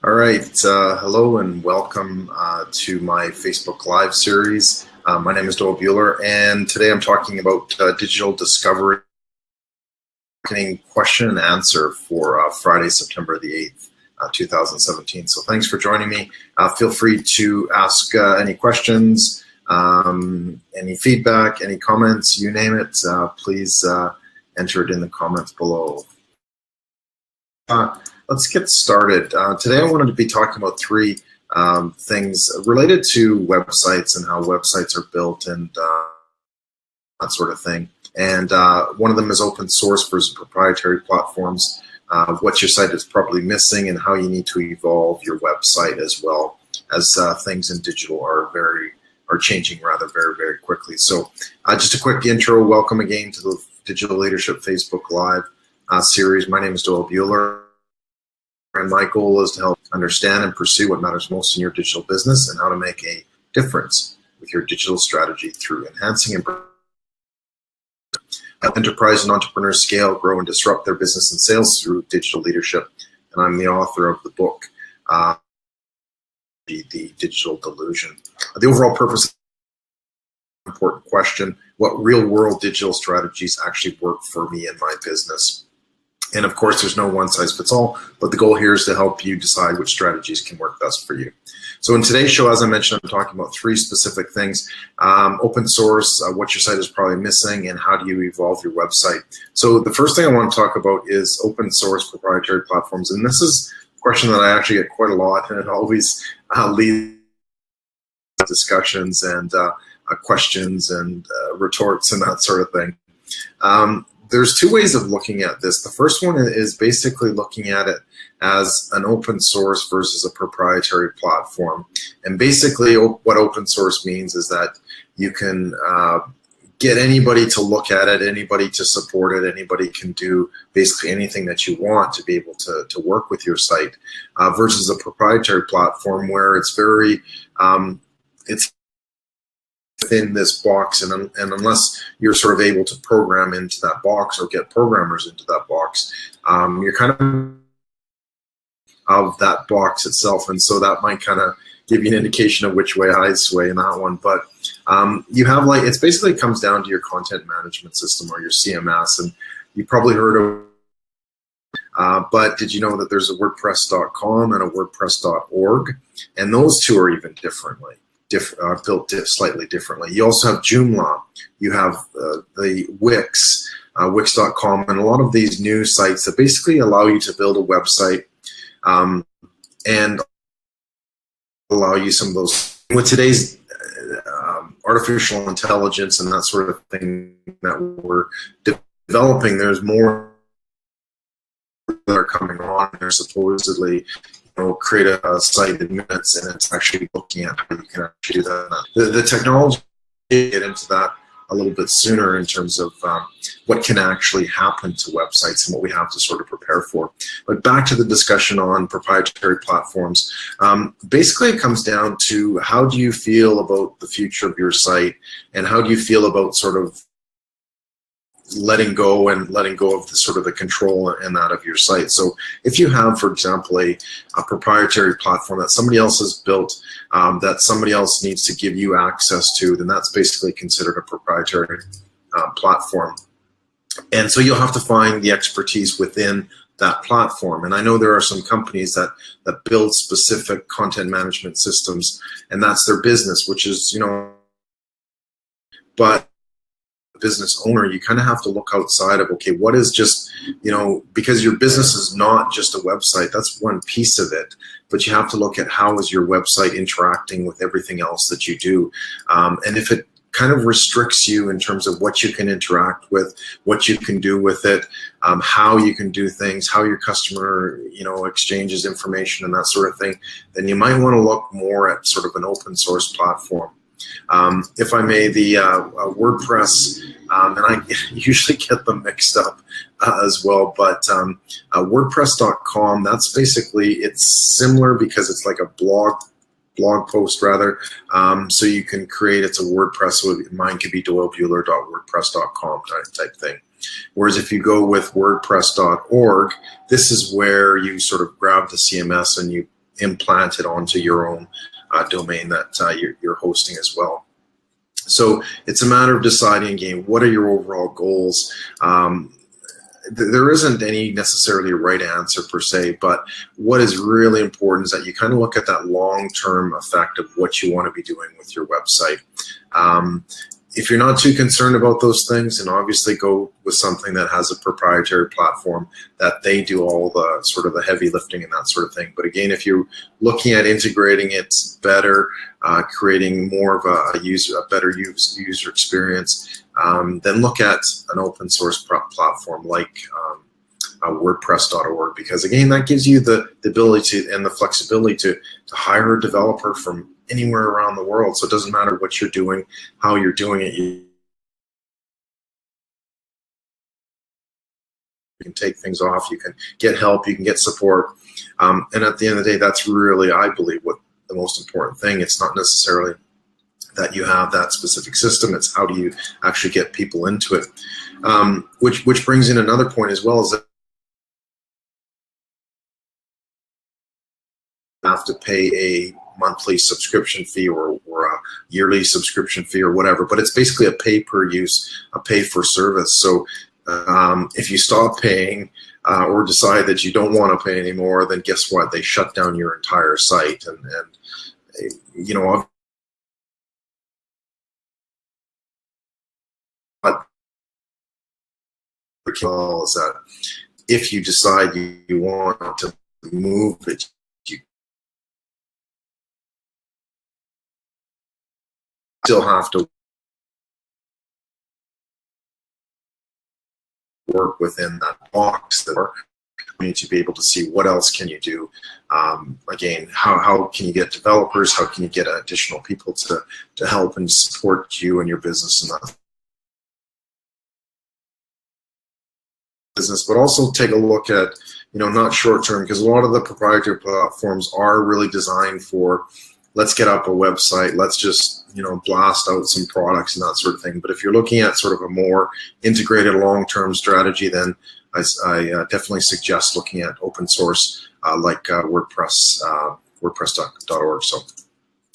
All right, hello and welcome to my Facebook Live series. My name is Doyle Buehler, and today I'm talking about digital discovery question and answer for Friday, September the 8th, 2017. So thanks for joining me. Feel free to ask any questions, any feedback, any comments, you name it. Please enter it in the comments below. Let's get started. Today I wanted to be talking about three things related to websites and how websites are built and that sort of thing. And one of them is open source versus proprietary platforms, what your site is probably missing, and how you need to evolve your website as well, as things in digital are changing rather very quickly. So just a quick intro. Welcome again to the Digital Leadership Facebook Live series. My name is Doyle Buehler, and my goal is to help understand and pursue what matters most in your digital business and how to make a difference with your digital strategy through enhancing and help enterprise and entrepreneurs scale, grow, and disrupt their business and sales through digital leadership. And I'm the author of the book, The Digital Delusion. The overall purpose of the important question: what real-world digital strategies actually work for me in my business? And of course, there's no one-size-fits-all, but the goal here is to help you decide which strategies can work best for you. So in today's show, as I mentioned, I'm talking about three specific things: open source, what your site is probably missing, and how do you evolve your website. So the first thing I want to talk about is open source proprietary platforms. And this is a question that I actually get quite a lot, and it always leads to discussions and questions and retorts and that sort of thing. There's two ways of looking at this. The first one is basically looking at it as an open source versus a proprietary platform. And basically what open source means is that you can get anybody to look at it, anybody to support it, anybody can do basically anything that you want to be able to work with your site, versus a proprietary platform where it's very, it's within this box, and unless you're sort of able to program into that box or get programmers into that box, you're kind of that box itself. And so that might kind of give you an indication of which way I sway in that one. But you have, like, it's basically comes down to your content management system or your CMS, and you probably heard of but did you know that there's a WordPress.com and a WordPress.org, and those two are even built slightly differently. You also have Joomla, you have the Wix, Wix.com, and a lot of these new sites that basically allow you to build a website and allow you some of those. With today's artificial intelligence and that sort of thing that we're developing, there's more that are coming on. They're supposedly create a site in minutes, and it's actually looking at how you can actually do that. The technology, get into that a little bit sooner in terms of what can actually happen to websites and what we have to sort of prepare for. But back to the discussion on proprietary platforms. Basically, it comes down to how do you feel about the future of your site, and how do you feel about sort of letting go of the sort of the control and that of your site. So if you have, for example, a proprietary platform that somebody else has built, that somebody else needs to give you access to, then that's basically considered a proprietary platform. And so you'll have to find the expertise within that platform. And I know there are some companies that build specific content management systems, and that's their business, which is, but business owner, you kind of have to look outside of, okay, what is just, because your business is not just a website, that's one piece of it, but you have to look at how is your website interacting with everything else that you do. And if it kind of restricts you in terms of what you can interact with, what you can do with it, how you can do things, how your customer, exchanges information and that sort of thing, then you might want to look more at sort of an open source platform. If I may, the WordPress, and I usually get them mixed up as well, but WordPress.com, that's basically, it's similar because it's like a blog post rather. So you can create, it's a WordPress, so mine could be doylebuehler.wordpress.com type thing. Whereas if you go with WordPress.org, this is where you sort of grab the CMS and you implanted onto your own domain that you're hosting as well. So it's a matter of deciding, again, what are your overall goals. There isn't any necessarily a right answer per se, but what is really important is that you kind of look at that long-term effect of what you want to be doing with your website. If you're not too concerned about those things, then obviously go with something that has a proprietary platform that they do all the sort of the heavy lifting and that sort of thing. But again, if you're looking at integrating it better, creating more of a better user experience, then look at an open source platform like WordPress.org, because again, that gives you the ability and the flexibility to hire a developer from anywhere around the world. So it doesn't matter what you're doing, how you're doing it. You can take things off, you can get help, you can get support. And at the end of the day, that's really, I believe, what the most important thing. It's not necessarily that you have that specific system, it's how do you actually get people into it. Which brings in another point as well, is that you have to pay a monthly subscription fee or a yearly subscription fee or whatever, but it's basically a pay per use, a pay for service. So if you stop paying or decide that you don't want to pay anymore, then guess what? They shut down your entire site. And you know, what is that if you decide you want to move it, you still have to work within that box that you need to be able to see what else can you do. Again, how can you get developers? How can you get additional people to help and support you and your business and that business? But also take a look at, you know, not short term, because a lot of the proprietary platforms are really designed for, let's get up a website, let's just, you know, blast out some products and that sort of thing. But if you're looking at sort of a more integrated long-term strategy, then I definitely suggest looking at open source like WordPress.org. So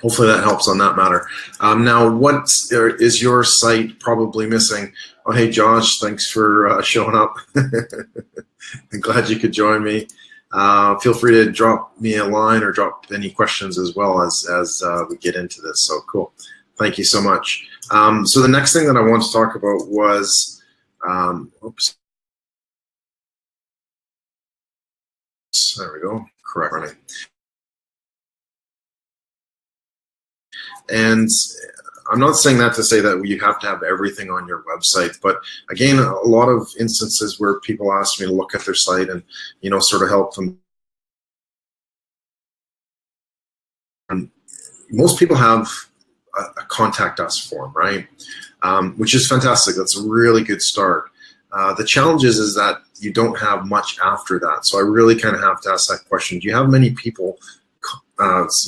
hopefully that helps on that matter. Now, what is your site probably missing? Oh, hey, Josh, thanks for showing up. I'm glad you could join me. Feel free to drop me a line or drop any questions as well as we get into this. So cool. Thank you so much. So the next thing that I want to talk about was, oops. There we go. Correct running. And I'm not saying that to say that you have to have everything on your website, but again, a lot of instances where people ask me to look at their site and, you know, sort of help them. And most people have a contact us form, right? Which is fantastic. That's a really good start. The challenge is that you don't have much after that. So I really kind of have to ask that question. Do you have many people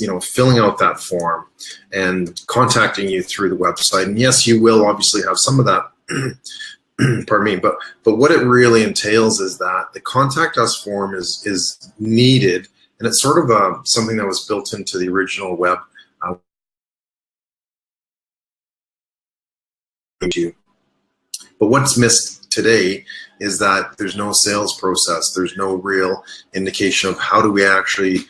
you know, filling out that form and contacting you through the website? And yes, you will obviously have some of that, pardon me, but what it really entails is that the contact us form is needed, and it's sort of something that was built into the original web. But what's missed today is that there's no sales process. There's no real indication of how do we actually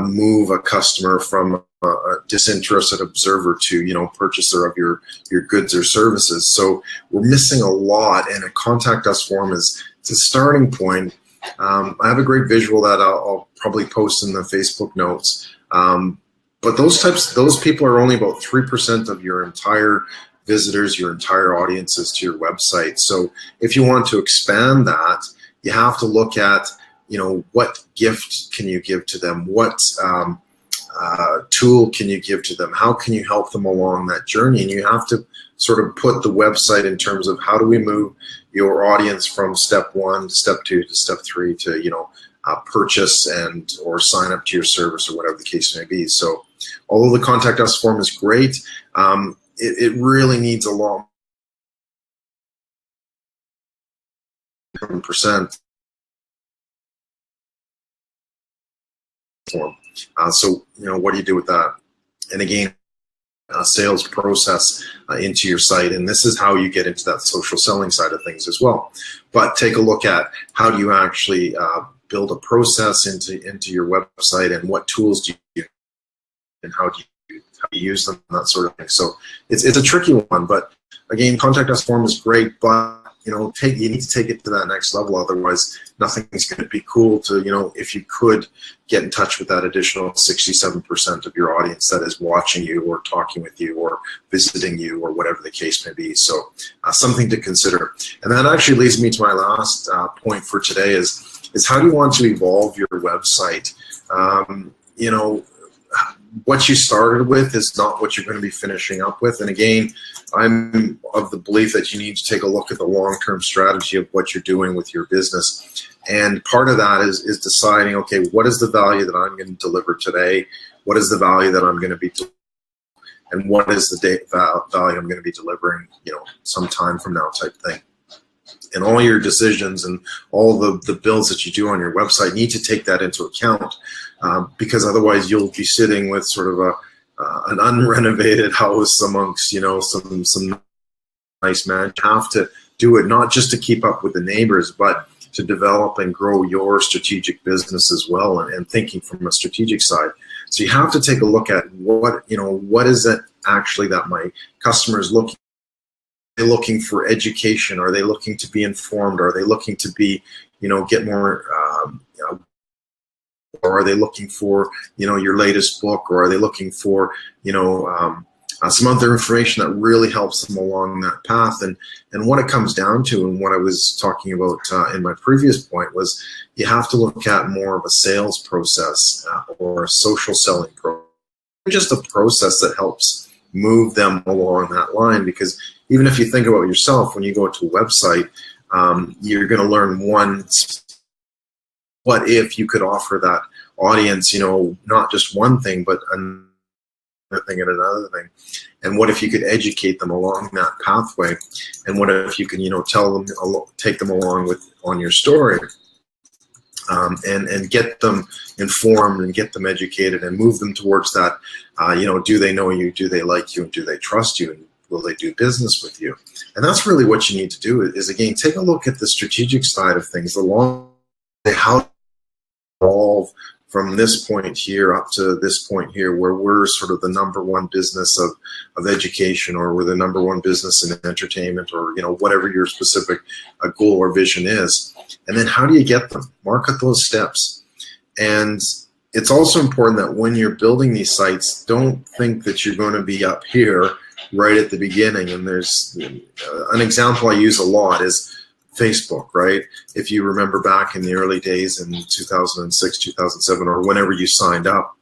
move a customer from a disinterested observer to, you know, purchaser of your goods or services. So we're missing a lot, and a contact us form is it's a starting point. I have a great visual that I'll probably post in the Facebook notes. But those people are only about 3% of your entire visitors, your entire audiences to your website. So if you want to expand that, you have to look at, you know, what gift can you give to them? What tool can you give to them? How can you help them along that journey? And you have to sort of put the website in terms of how do we move your audience from step 1 to step 2 to step 3 to, you know, purchase and or sign up to your service or whatever the case may be. So although the contact us form is great, it really needs a long percent form. So, what do you do with that? And again, sales process into your site, and this is how you get into that social selling side of things as well. But take a look at how do you actually build a process into your website, and what tools do you use, and how do you use them, and that sort of thing. So it's a tricky one, but again, contact us form is great, but you need to take it to that next level. Otherwise, nothing's going to be cool to, if you could get in touch with that additional 67% of your audience that is watching you or talking with you or visiting you or whatever the case may be. So something to consider. And that actually leads me to my last point for today is how do you want to evolve your website? What you started with is not what you're going to be finishing up with. And again, I'm of the belief that you need to take a look at the long-term strategy of what you're doing with your business. And part of that is deciding, okay, what is the value that I'm going to deliver today? What is the value that I'm going to be and what is the value I'm going to be delivering, some time from now type thing. And all your decisions and all the builds that you do on your website need to take that into account, because otherwise you'll be sitting with sort of an unrenovated house amongst some nice man. You have to do it not just to keep up with the neighbors, but to develop and grow your strategic business as well, and thinking from a strategic side. So you have to take a look at what is it actually that my customers looking. Are they looking for education? Are they looking to be informed? Are they looking to be, get more, or are they looking for, your latest book? Or are they looking for, some other information that really helps them along that path? And what it comes down to, and what I was talking about in my previous point, was you have to look at more of a sales process or a social selling process, just a process that helps move them along that line. Because even if you think about yourself, when you go to a website, you're going to learn what if you could offer that audience, not just one thing, but another thing and another thing. And what if you could educate them along that pathway? And what if you can, tell them, take them along on your story, and get them informed and get them educated and move them towards that, do they know you? Do they like you? And do they trust you? And will they do business with you? And that's really what you need to do is, again, take a look at the strategic side of things, how to evolve from this point here up to this point here, where we're sort of the number one business of education, or we're the number one business in entertainment, or whatever your specific goal or vision is. And then how do you get them? Mark out those steps. And it's also important that when you're building these sites, don't think that you're going to be up here right at the beginning. And there's an example I use a lot is Facebook, right? If you remember back in the early days in 2006, 2007, or whenever you signed up,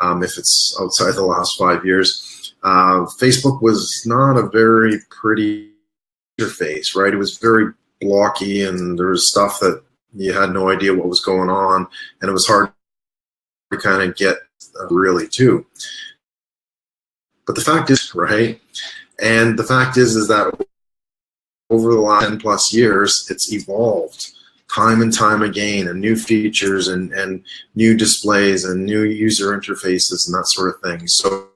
if it's outside the last 5 years, Facebook was not a very pretty interface, right? It was very blocky, and there was stuff that you had no idea what was going on, and it was hard to kind of get really to. But the fact is, right? And the fact is that over the last 10 plus years, it's evolved time and time again, and new features and new displays and new user interfaces and that sort of thing. So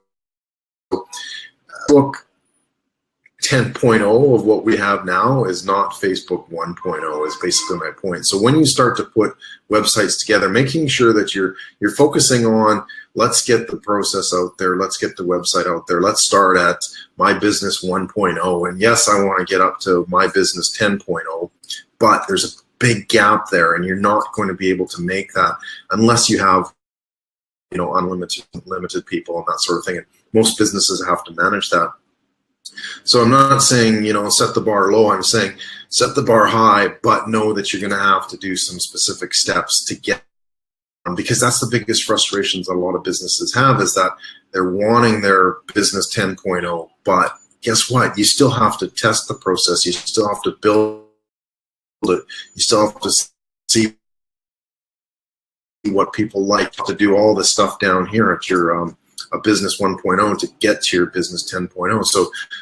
Facebook 10.0 of what we have now is not Facebook 1.0 is basically my point. So when you start to put websites together, making sure that you're focusing on, let's get the process out there, let's get the website out there, let's start at My Business 1.0. And yes, I want to get up to My Business 10.0, but there's a big gap there, and you're not going to be able to make that unless you have unlimited people and that sort of thing. And most businesses have to manage that. So I'm not saying, set the bar low. I'm saying set the bar high, but know that you're going to have to do some specific steps to get them, because that's the biggest frustrations a lot of businesses have, is that they're wanting their business 10.0, but guess what? You still have to test the process. You still have to build it. You still have to see what people like, to do all this stuff down here at your a business 1.0 to get to your business 10.0.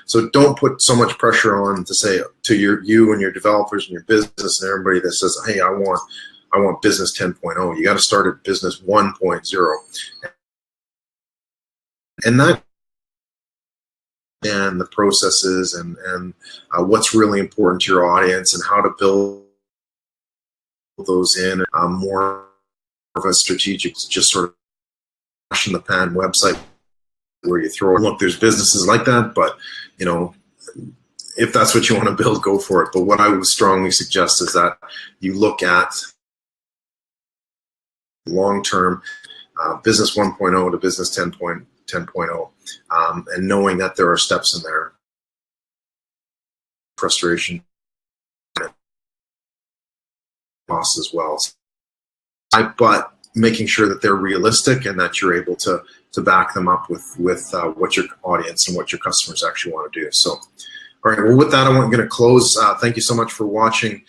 So don't put so much pressure on to say to you and your developers and your business and everybody that says, hey, I want I want business 10.0. You got to start at business 1.0. And that, and the processes and what's really important to your audience and how to build those in more of a strategic, just sort of flash in the pan website where you throw, look, there's businesses like that, but you know, if that's what you want to build, go for it. But what I would strongly suggest is that you look at long-term business 1.0 to business 10.0, and knowing that there are steps in there, frustration, loss as well. But making sure that they're realistic and that you're able to back them up with what your audience and what your customers actually want to do. So, all right, well, with that, I'm going to close. Thank you so much for watching.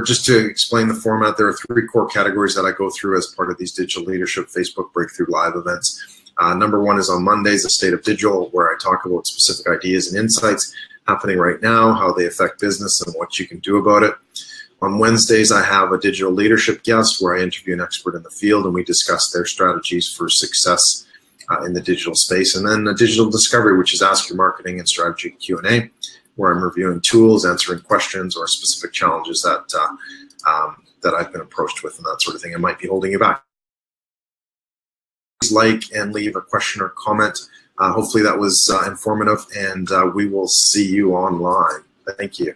Just to explain the format, there are 3 core categories that I go through as part of these Digital Leadership Facebook Breakthrough Live events. Number 1 is on Mondays, the State of Digital, where I talk about specific ideas and insights happening right now, how they affect business and what you can do about it. On Wednesdays, I have a digital leadership guest where I interview an expert in the field and we discuss their strategies for success in the digital space. And then a digital discovery, which is Ask Your Marketing and Strategy Q&A, where I'm reviewing tools, answering questions or specific challenges that that I've been approached with and that sort of thing. It might be holding you back. Please like and leave a question or comment. Hopefully that was informative, and we will see you online. Thank you.